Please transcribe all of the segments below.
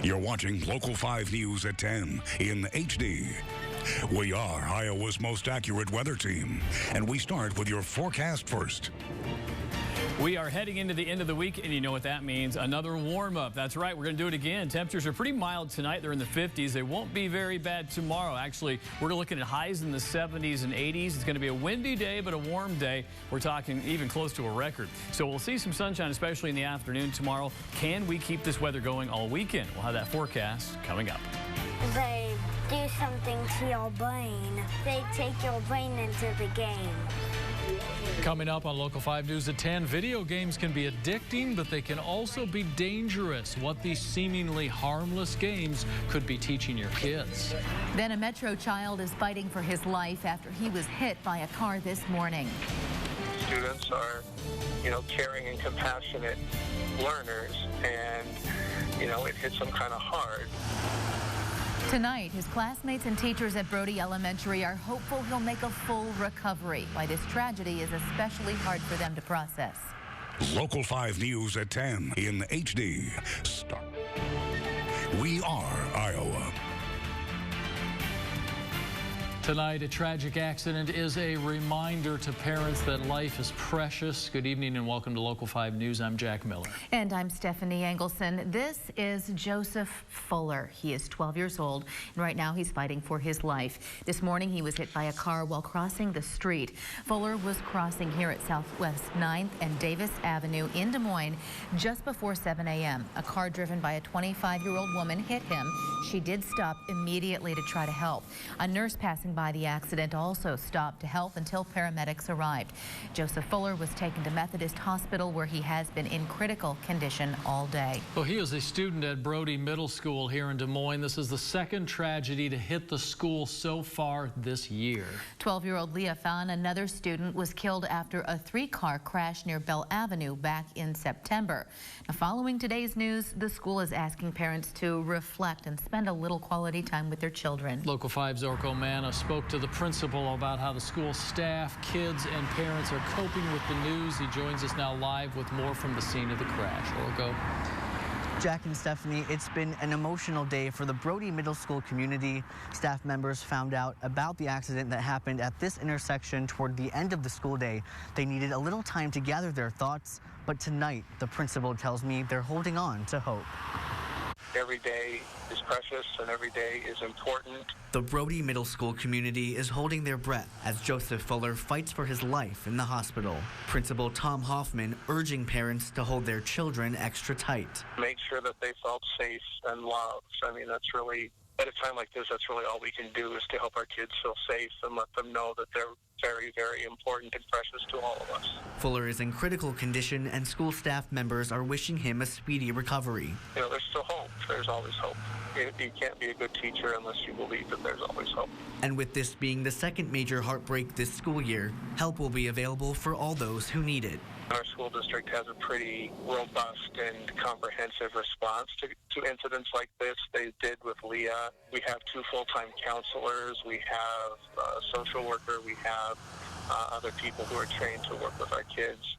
You're watching Local 5 News at 10 in HD. We are Iowa's most accurate weather team, and we start with your forecast first. We are heading into the end of the week, and you know what that means. Another warm-up. That's right. We're going to do it again. Temperatures are pretty mild tonight. They're in the 50s. They won't be very bad tomorrow. Actually, we're looking at highs in the 70s and 80s. It's going to be a windy day, but a warm day. We're talking even close to a record. So we'll see some sunshine, especially in the afternoon tomorrow. Can we keep this weather going all weekend? We'll have that forecast coming up. They do something to your brain. They take your brain into the game. Coming up on Local 5 News at 10, video games can be addicting, but they can also be dangerous. What these seemingly harmless games could be teaching your kids. Then a Metro child is fighting for his life after he was hit by a car this morning. Students are, caring and compassionate learners, and, it hits them kind of hard. Tonight, his classmates and teachers at Brody Elementary are hopeful he'll make a full recovery. Why this tragedy is especially hard for them to process. Local 5 News at 10 in HD. Start. We are Iowa. Tonight, a tragic accident is a reminder to parents that life is precious. Good evening and welcome to Local 5 News. I'm Jack Miller. And I'm Stephanie Engelson. This is Joseph Fuller. He is 12 years old, and right now he's fighting for his life. This morning, he was hit by a car while crossing the street. Fuller was crossing here at Southwest 9th and Davis Avenue in Des Moines just before 7 a.m. A car driven by a 25-year-old woman hit him. She did stop immediately to try to help. A nurse passing by the accident also stopped to help until paramedics arrived. Joseph Fuller was taken to Methodist Hospital, where he has been in critical condition all day. Well, he is a student at Brody Middle School here in Des Moines. This is the second tragedy to hit the school so far this year. 12-year-old Leah Fan, another student, was killed after a 3-car crash near Bell Avenue back in September. Now, following today's news, the school is asking parents to reflect and spend a little quality time with their children. Local 5's Orko Manna spoke to the principal about how the school staff, kids, and parents are coping with the news. He joins us now live with more from the scene of the crash. Orko. Jack and Stephanie, it's been an emotional day for the Brody Middle School community. Staff members found out about the accident that happened at this intersection toward the end of the school day. They needed a little time to gather their thoughts, but tonight, the principal tells me they're holding on to hope. Every day is precious and every day is important. The Brody Middle School community is holding their breath as Joseph Fuller fights for his life in the hospital. Principal Tom Hoffman urging parents to hold their children extra tight. Make sure that they felt safe and loved. I mean, that's really, at a time like this, that's really all we can do is to help our kids feel safe and let them know that they're very, very important and precious to all of us. Fuller is in critical condition, and school staff members are wishing him a speedy recovery. There's still hope. There's always hope. You can't be a good teacher unless you believe that there's always hope. And with this being the second major heartbreak this school year, help will be available for all those who need it. Our school district has a pretty robust and comprehensive response to incidents like this. They did with Leah. We have 2 full-time counselors. We have a social worker. We have other people who are trained to work with our kids.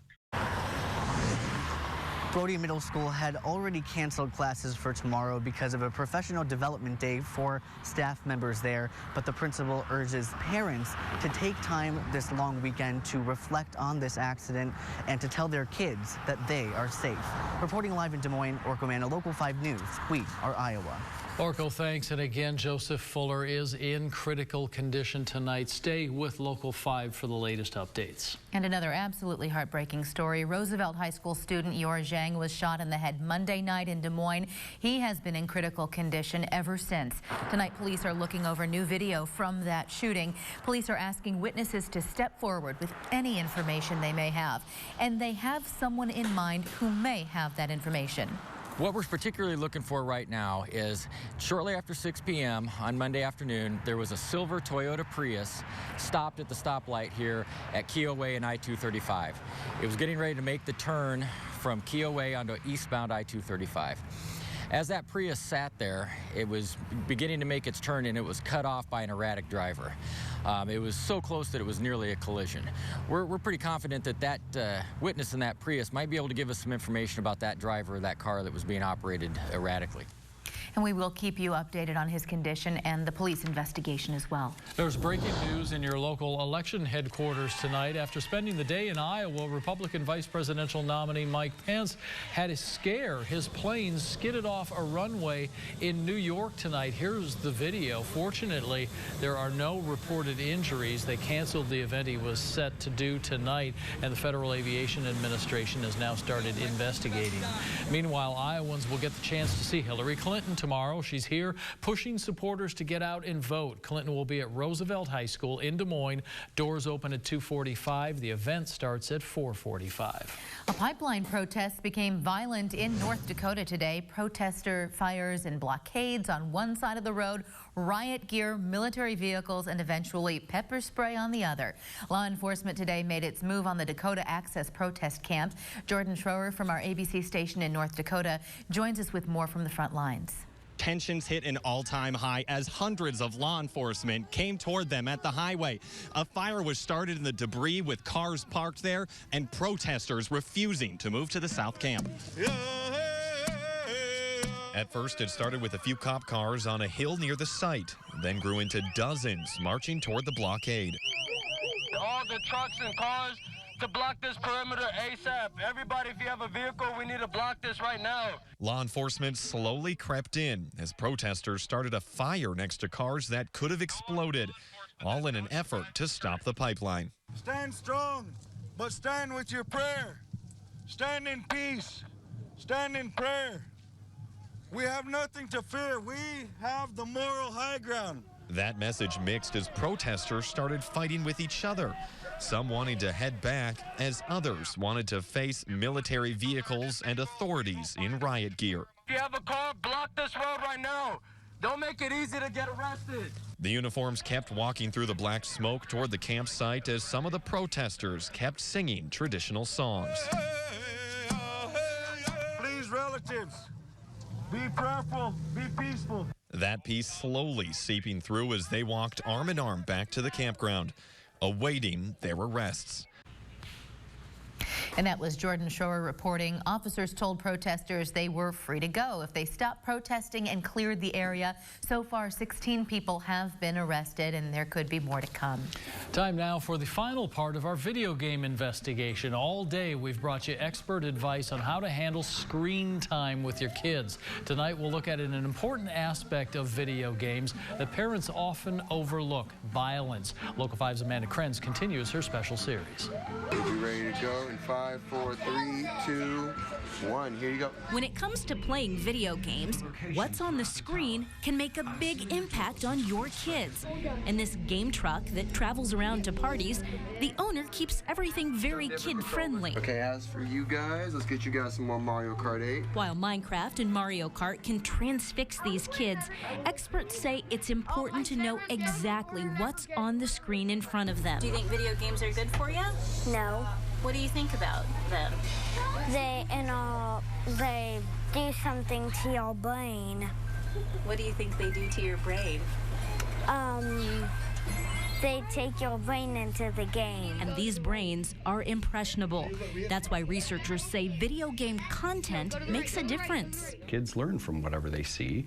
Brody Middle School had already canceled classes for tomorrow because of a professional development day for staff members there, but the principal urges parents to take time this long weekend to reflect on this accident and to tell their kids that they are safe. Reporting live in Des Moines, Orko Manna, Local 5 News. We are Iowa. Orko, thanks. And again, Joseph Fuller is in critical condition tonight. Stay with Local 5 for the latest updates. And another absolutely heartbreaking story. Roosevelt High School student Yor Zhang was shot in the head Monday night in Des Moines. He has been in critical condition ever since. Tonight, police are looking over new video from that shooting. Police are asking witnesses to step forward with any information they may have. And they have someone in mind who may have that information. What we're particularly looking for right now is shortly after 6 p.m. on Monday afternoon, there was a silver Toyota Prius stopped at the stoplight here at Keogh Way and I-235. It was getting ready to make the turn from Keogh Way onto eastbound I-235. As that Prius sat there, it was beginning to make its turn and it was cut off by an erratic driver. It was so close that it was nearly a collision. We're pretty confident that that witness in that Prius might be able to give us some information about that driver of that car that was being operated erratically. And we will keep you updated on his condition and the police investigation as well. There's breaking news in your local election headquarters tonight. After spending the day in Iowa, Republican vice presidential nominee Mike Pence had a scare. His plane skidded off a runway in New York tonight. Here's the video. Fortunately, there are no reported injuries. They canceled the event he was set to do tonight, and the Federal Aviation Administration has now started investigating. Meanwhile, Iowans will get the chance to see Hillary Clinton tomorrow. She's here pushing supporters to get out and vote. Clinton will be at Roosevelt High School in Des Moines. Doors open at 2:45. The event starts at 4:45. A pipeline protest became violent in North Dakota today. Protester fires and blockades on one side of the road, riot gear, military vehicles, and eventually pepper spray on the other. Law enforcement today made its move on the Dakota Access protest camp. Jordan Schroer from our ABC station in North Dakota joins us with more from the front lines. Tensions hit an all-time high as hundreds of law enforcement came toward them at the highway. A fire was started in the debris with cars parked there and protesters refusing to move to the south camp. At first, it started with a few cop cars on a hill near the site, then grew into dozens marching toward the blockade. All the trucks and cars to block this perimeter ASAP. Everybody, if you have a vehicle, we need to block this right now. Law enforcement slowly crept in as protesters started a fire next to cars that could have exploded, all in an effort to stop the pipeline. Stand strong, but stand with your prayer. Stand in peace. Stand in prayer. We have nothing to fear. We have the moral high ground. That message mixed as protesters started fighting with each other. Some wanting to head back as others wanted to face military vehicles and authorities in riot gear. If you have a car, block this road right now. Don't make it easy to get arrested. The uniforms kept walking through the black smoke toward the campsite as some of the protesters kept singing traditional songs. Please, relatives, be prayerful, be peaceful. That peace slowly seeping through as they walked arm in arm back to the campground, awaiting their arrests. And that was Jordan Schroer reporting. Officers told protesters they were free to go if they stopped protesting and cleared the area. So far, 16 people have been arrested, and there could be more to come. Time now for the final part of our video game investigation. All day, we've brought you expert advice on how to handle screen time with your kids. Tonight, we'll look at an important aspect of video games that parents often overlook: violence. Local 5's Amanda Krenz continues her special series. Are you ready to go? In 5, 4, 3, 2, 1. Here you go. When it comes to playing video games, what's on the screen can make a big impact on your kids. In this game truck that travels around to parties, the owner keeps everything very kid-friendly. Okay, as for you guys, let's get you guys some more Mario Kart 8. While Minecraft and Mario Kart can transfix these kids, experts say it's important to know exactly what's on the screen in front of them. Do you think video games are good for you? No. What do you think about them? They do something to your brain. What do you think they do to your brain? They take your brain into the game. And these brains are impressionable. That's why researchers say video game content makes a difference. Kids learn from whatever they see,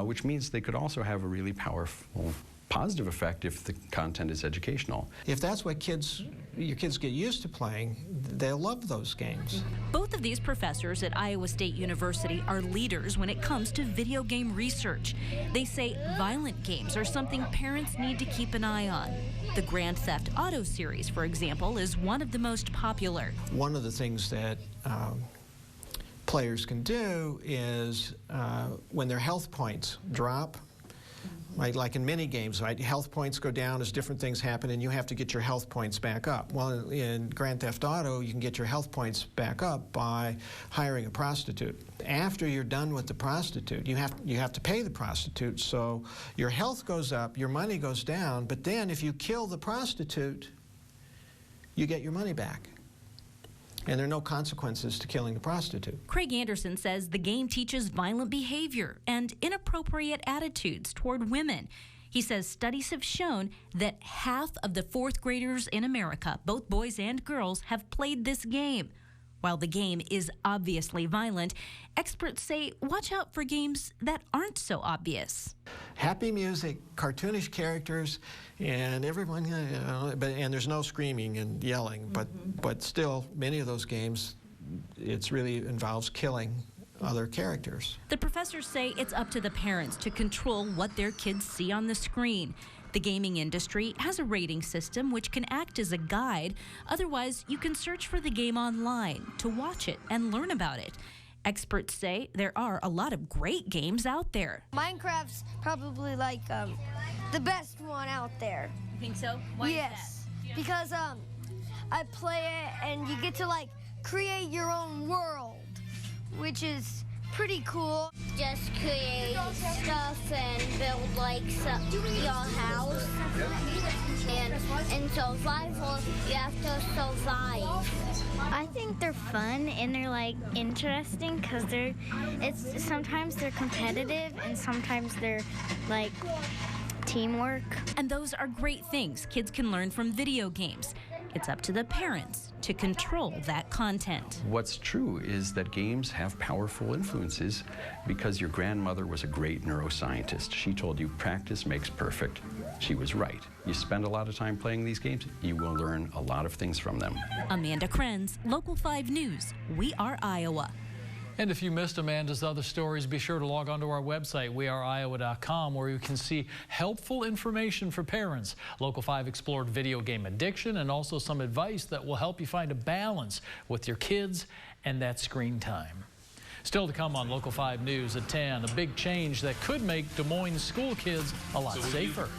which means they could also have a really powerful positive effect if the content is educational. If that's what your kids get used to playing, they'll love those games. Both of these professors at Iowa State University are leaders when it comes to video game research. They say violent games are something parents need to keep an eye on. The Grand Theft Auto series, for example, is one of the most popular. One of the things that players can do is when their health points drop, right, like in many games, right, health points go down as different things happen, and you have to get your health points back up. Well, in Grand Theft Auto, you can get your health points back up by hiring a prostitute. After you're done with the prostitute, you have to pay the prostitute, so your health goes up, your money goes down, but then if you kill the prostitute, you get your money back. And there are no consequences to killing the prostitute. Craig Anderson says the game teaches violent behavior and inappropriate attitudes toward women. He says studies have shown that half of the fourth graders in America, both boys and girls, have played this game. While the game is obviously violent, experts say watch out for games that aren't so obvious. Happy music, cartoonish characters, and everyone, and there's no screaming and yelling, but still, many of those games, it really involves killing other characters. The professors say it's up to the parents to control what their kids see on the screen. The gaming industry has a rating system which can act as a guide. Otherwise, you can search for the game online to watch it and learn about it. Experts say there are a lot of great games out there. Minecraft's probably like the best one out there. You think so? Why yes, because I play it and you get to like create your own world, which is pretty cool. Just create stuff and build like your house. And in survival, you have to survive. I think they're fun and they're like interesting because sometimes they're competitive and sometimes they're like teamwork. And those are great things kids can learn from video games. It's up to the parents to control that content. What's true is that games have powerful influences because your grandmother was a great neuroscientist. She told you practice makes perfect. She was right. You spend a lot of time playing these games, you will learn a lot of things from them. Amanda Krenz, Local 5 News. We are Iowa. And if you missed Amanda's other stories, be sure to log on to our website, weareiowa.com, where you can see helpful information for parents. Local 5 explored video game addiction and also some advice that will help you find a balance with your kids and that screen time. Still to come on Local 5 News at 10, a big change that could make Des Moines school kids a lot safer.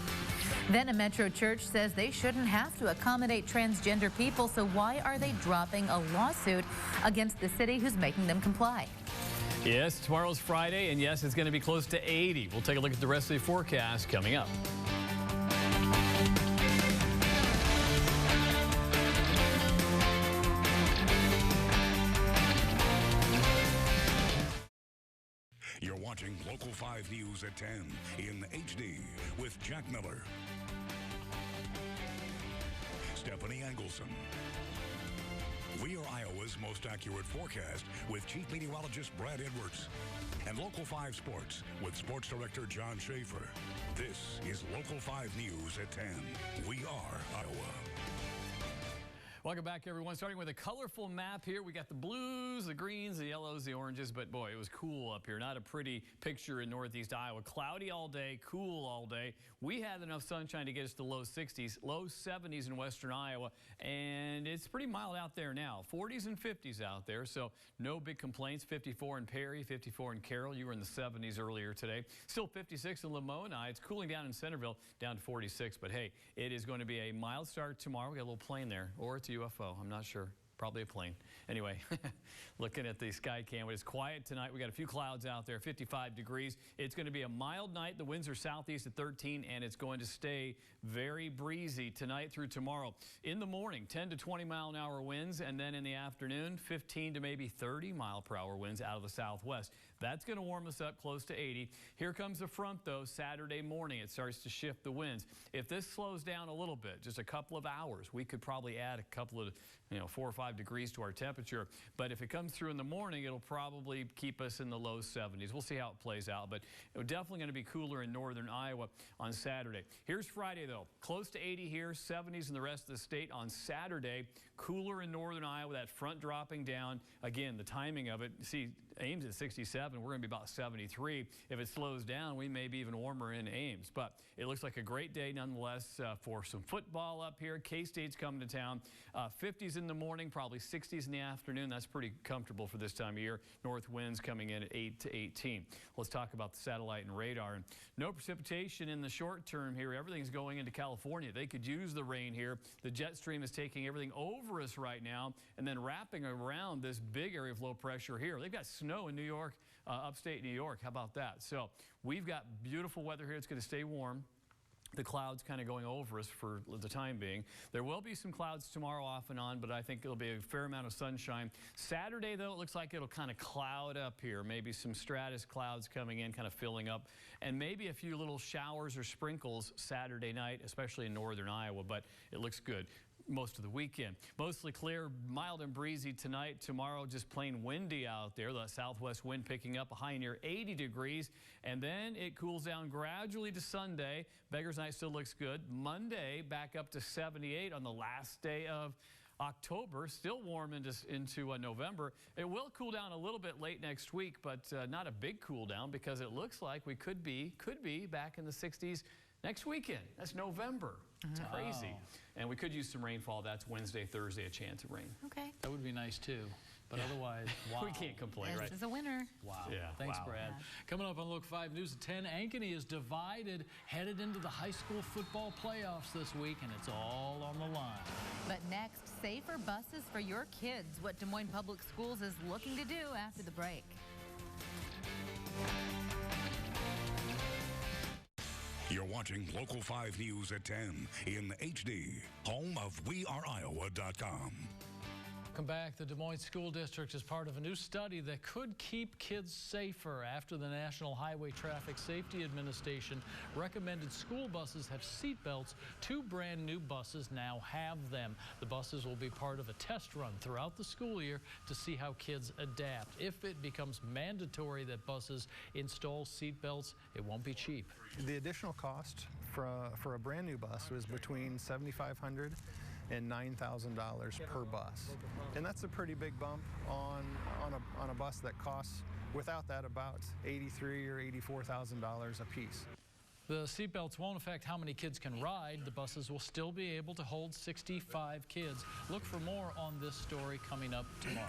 Then a Metro church says they shouldn't have to accommodate transgender people, so why are they dropping a lawsuit against the city who's making them comply? Yes, tomorrow's Friday, and yes, it's going to be close to 80. We'll take a look at the rest of the forecast coming up. You're watching Local 5 News at 10 in HD with Jack Miller, Stephanie Engelson. We are Iowa's most accurate forecast with Chief Meteorologist Brad Edwards and Local 5 Sports with Sports Director John Schaefer. This is Local 5 News at 10. We are Iowa. Welcome back, everyone. Starting with a colorful map here. We got the blues, the greens, the yellows, the oranges, but boy, it was cool up here. Not a pretty picture in northeast Iowa. Cloudy all day, cool all day. We had enough sunshine to get us to low 60s, low 70s in western Iowa, and it's pretty mild out there now. 40s and 50s out there, so no big complaints. 54 in Perry, 54 in Carroll. You were in the 70s earlier today. Still 56 in Lamoni. It's cooling down in Centerville, down to 46, but hey, it is going to be a mild start tomorrow. We got a little plane there, or it's a UFO. I'm not sure. Probably a plane. Anyway, looking at the sky cam, it's quiet tonight. We got a few clouds out there, 55 degrees. It's going to be a mild night. The winds are southeast at 13, and it's going to stay very breezy tonight through tomorrow. In the morning, 10 to 20 mile an hour winds, and then in the afternoon, 15 to maybe 30 mile per hour winds out of the southwest. That's going to warm us up close to 80. Here comes the front, though. Saturday morning, it starts to shift the winds. If this slows down a little bit, just a couple of hours, we could probably add a couple of, 4 or 5 degrees to our temperature. But if it comes through in the morning, it'll probably keep us in the low 70s. We'll see how it plays out, but it's definitely going to be cooler in northern Iowa on Saturday. Here's Friday, though. Close to 80 here, 70s in the rest of the state on Saturday. Cooler in northern Iowa, that front dropping down. Again, the timing of it, see, Ames at 67. We're going to be about 73. If it slows down, we may be even warmer in Ames. But it looks like a great day nonetheless for some football up here. K-State's coming to town. 50s in the morning, probably 60s in the afternoon. That's pretty comfortable for this time of year. North winds coming in at 8 to 18. Let's talk about the satellite and radar. And no precipitation in the short term here. Everything's going into California. They could use the rain here. The jet stream is taking everything over us right now and then wrapping around this big area of low pressure here. They've got snow in New York, upstate New York. How about that? So we've got beautiful weather here. It's going to stay warm. The clouds kind of going over us for the time being. There will be some clouds tomorrow off and on, but I think it'll be a fair amount of sunshine. Saturday, though, it looks like it'll kind of cloud up here. Maybe some stratus clouds coming in, kind of filling up, and maybe a few little showers or sprinkles Saturday night, especially in northern Iowa, but it looks good. most of the weekend. Mostly clear, mild and breezy tonight. Tomorrow, just plain windy out there. The southwest wind picking up a high near 80 degrees. And then it cools down gradually to Sunday. Beggars Night still looks good. Monday, back up to 78 on the last day of October, still warm into November. It will cool down a little bit late next week, but not a big cool down because it looks like we could be back in the 60s next weekend. That's November. It's crazy. And we could use some rainfall. That's Wednesday, Thursday, a chance of rain. Okay. That would be nice too. But otherwise, wow. We can't complain, right? This is a winner. Wow. Yeah. Thanks, Brad. Yeah. Coming up on Look 5 News at 10, Ankeny is divided, headed into the high school football playoffs this week, and it's all on the line. But next, safer buses for your kids. What Des Moines Public Schools is looking to do after the break. You're watching Local 5 News at 10 in HD, home of WeAreIowa.com. Welcome back. The Des Moines School District is part of a new study that could keep kids safer after the National Highway Traffic Safety Administration recommended school buses have seat belts. 2 brand new buses now have them. The buses will be part of a test run throughout the school year to see how kids adapt. If it becomes mandatory that buses install seat belts, it won't be cheap. The additional cost for a brand new bus was between $7,500 and $9,000 per bus. And that's a pretty big bump on a bus that costs, without that, about $83,000 or $84,000 a piece. The seatbelts won't affect how many kids can ride. The buses will still be able to hold 65 kids. Look for more on this story coming up tomorrow.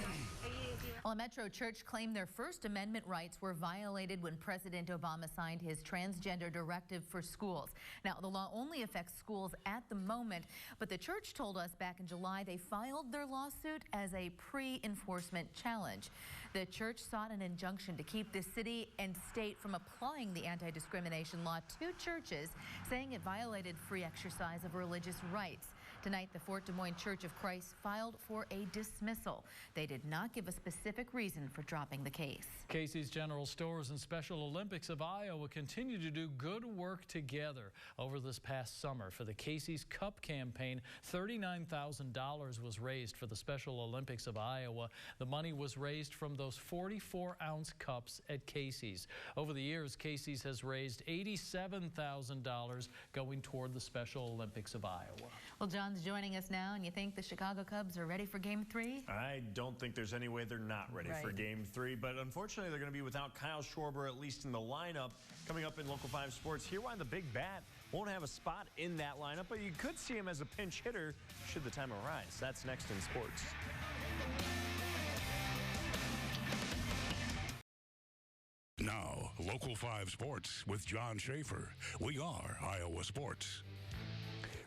Well, a Metro church claimed their First Amendment rights were violated when President Obama signed his transgender directive for schools. Now, the law only affects schools at the moment, but the church told us back in July they filed their lawsuit as a pre-enforcement challenge. The church sought an injunction to keep the city and state from applying the anti-discrimination law to churches, saying it violated free exercise of religious rights. Tonight, the Fort Des Moines Church of Christ filed for a dismissal. They did not give a specific reason for dropping the case. Casey's General Stores and Special Olympics of Iowa continue to do good work together. Over this past summer, for the Casey's Cup campaign, $39,000 was raised for the Special Olympics of Iowa. The money was raised from those 44-ounce cups at Casey's. Over the years, Casey's has raised $87,000 going toward the Special Olympics of Iowa. Well, John's joining us now, and you think the Chicago Cubs are ready for Game 3? I don't think there's any way they're not ready for Game 3, but unfortunately they're going to be without Kyle Schwarber, at least in the lineup. Coming up in Local 5 Sports, hear why the big bat won't have a spot in that lineup, but you could see him as a pinch hitter should the time arise. That's next in sports. Now, Local 5 Sports with John Schaefer. We are Iowa Sports.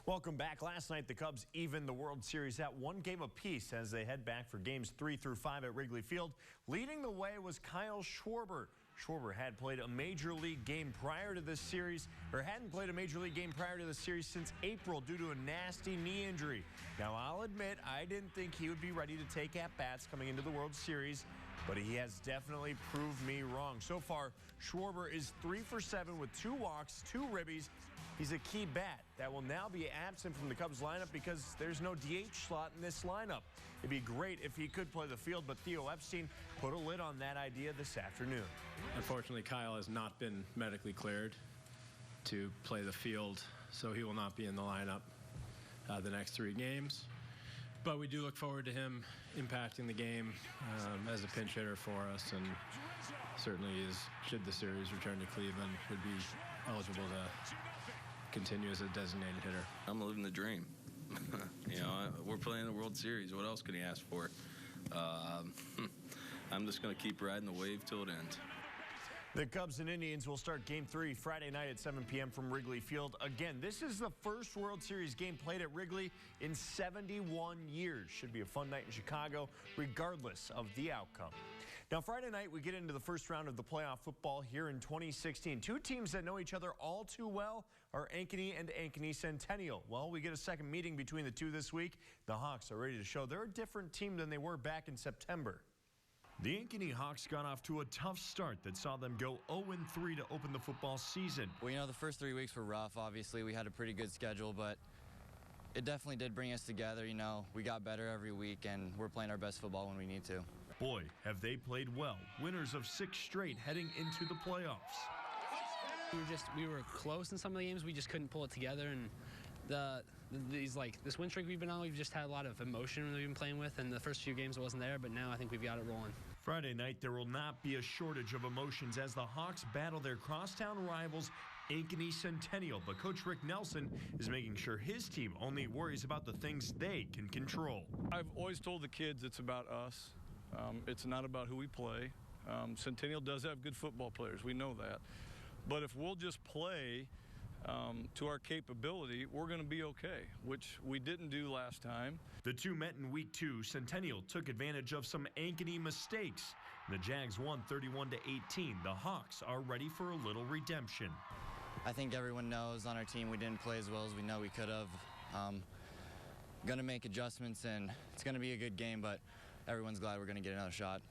Welcome back. Last night, the Cubs evened the World Series at 1 game apiece as they head back for games 3 through 5 at Wrigley Field. Leading the way was Kyle Schwarber. Schwarber had played a major league game prior to this series, or hadn't played a major league game prior to the series since April due to a nasty knee injury. Now, I'll admit, I didn't think he would be ready to take at-bats coming into the World Series, but he has definitely proved me wrong. So far, Schwarber is 3 for 7 with 2 walks, 2 ribbies. He's a key bat that will now be absent from the Cubs lineup because there's no DH slot in this lineup. It'd be great if he could play the field, but Theo Epstein put a lid on that idea this afternoon. Unfortunately, Kyle has not been medically cleared to play the field, so he will not be in the lineup the next 3 games. But we do look forward to him impacting the game as a pinch hitter for us, and certainly should the series return to Cleveland, would be eligible to continue as a designated hitter. I'm living the dream. You know, we're playing the World Series. What else can he ask for? I'm just going to keep riding the wave till it ends. The Cubs and Indians will start Game 3 Friday night at 7 p.m. from Wrigley Field. Again, this is the first World Series game played at Wrigley in 71 years. Should be a fun night in Chicago, regardless of the outcome. Now, Friday night, we get into the first round of the playoff football here in 2016. 2 teams that know each other all too well are Ankeny and Ankeny Centennial. Well, we get a second meeting between the 2 this week. The Hawks are ready to show they're a different team than they were back in September. The Ankeny Hawks got off to a tough start that saw them go 0-3 to open the football season. Well, you know, the first 3 weeks were rough. Obviously, we had a pretty good schedule, but it definitely did bring us together. You know, we got better every week, and we're playing our best football when we need to. Boy, have they played well. Winners of 6 straight heading into the playoffs. We were close in some of the games. We just couldn't pull it together. And this win streak we've been on, we've just had a lot of emotion we've been playing with. And the first few games it wasn't there, but now I think we've got it rolling. Friday night, there will not be a shortage of emotions as the Hawks battle their crosstown rivals, Ankeny Centennial. But Coach Rick Nelson is making sure his team only worries about the things they can control. I've always told the kids it's about us. It's not about who we play. Centennial does have good football players. We know that. But if we'll just play to our capability, we're going to be okay, which we didn't do last time. The two met in week 2. Centennial took advantage of some Ankeny mistakes. The Jags won 31-18. The Hawks are ready for a little redemption. I think everyone knows on our team we didn't play as well as we know we could have. Going to make adjustments, and it's going to be a good game, but everyone's glad we're going to get another shot.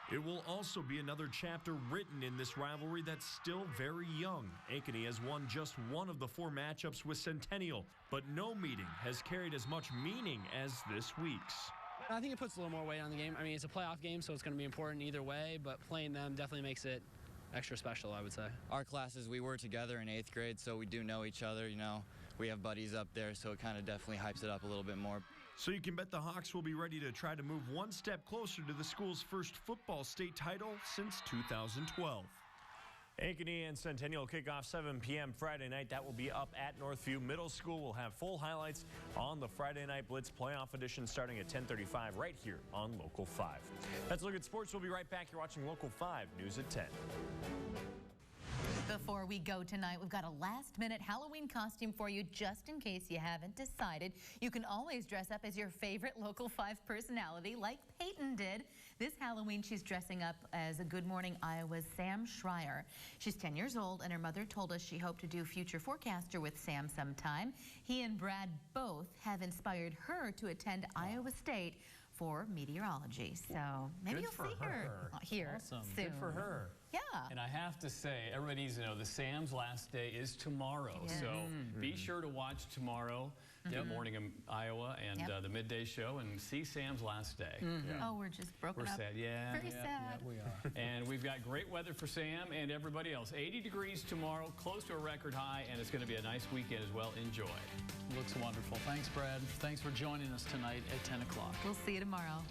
It will also be another chapter written in this rivalry that's still very young. Ankeny has won just one of the 4 matchups with Centennial, but no meeting has carried as much meaning as this week's. I think it puts a little more weight on the game. I mean, it's a playoff game, so it's going to be important either way, but playing them definitely makes it extra special, I would say. Our classes, we were together in 8th grade, so we do know each other. You know, we have buddies up there, so it kind of definitely hypes it up a little bit more. So you can bet the Hawks will be ready to try to move one step closer to the school's first football state title since 2012. Ankeny and Centennial kick off 7 p.m. Friday night. That will be up at Northview Middle School. We'll have full highlights on the Friday Night Blitz playoff edition starting at 10:35 right here on Local 5. That's a look at sports. We'll be right back. You're watching Local 5 News at 10. Before we go tonight, we've got a last-minute Halloween costume for you just in case you haven't decided. You can always dress up as your favorite Local 5 personality like Peyton did. This Halloween, she's dressing up as a Good Morning Iowa's Sam Schreier. She's 10 years old, and her mother told us she hoped to do Future Forecaster with Sam sometime. He and Brad both have inspired her to attend Iowa State for meteorology. So maybe you'll see her here awesome. soon. Good for her. Yeah. And I have to say, everybody needs to know the Sam's last day is tomorrow. Yeah. So be sure to watch tomorrow, Good Morning in Iowa, and the midday show, and see Sam's last day. Oh, we're just broken up. We're sad. Yeah. Very sad. Yeah, we are. And we've got great weather for Sam and everybody else. 80 degrees tomorrow, close to a record high, and it's going to be a nice weekend as well. Enjoy. Looks wonderful. Thanks, Brad. Thanks for joining us tonight at 10 o'clock. We'll see you tomorrow.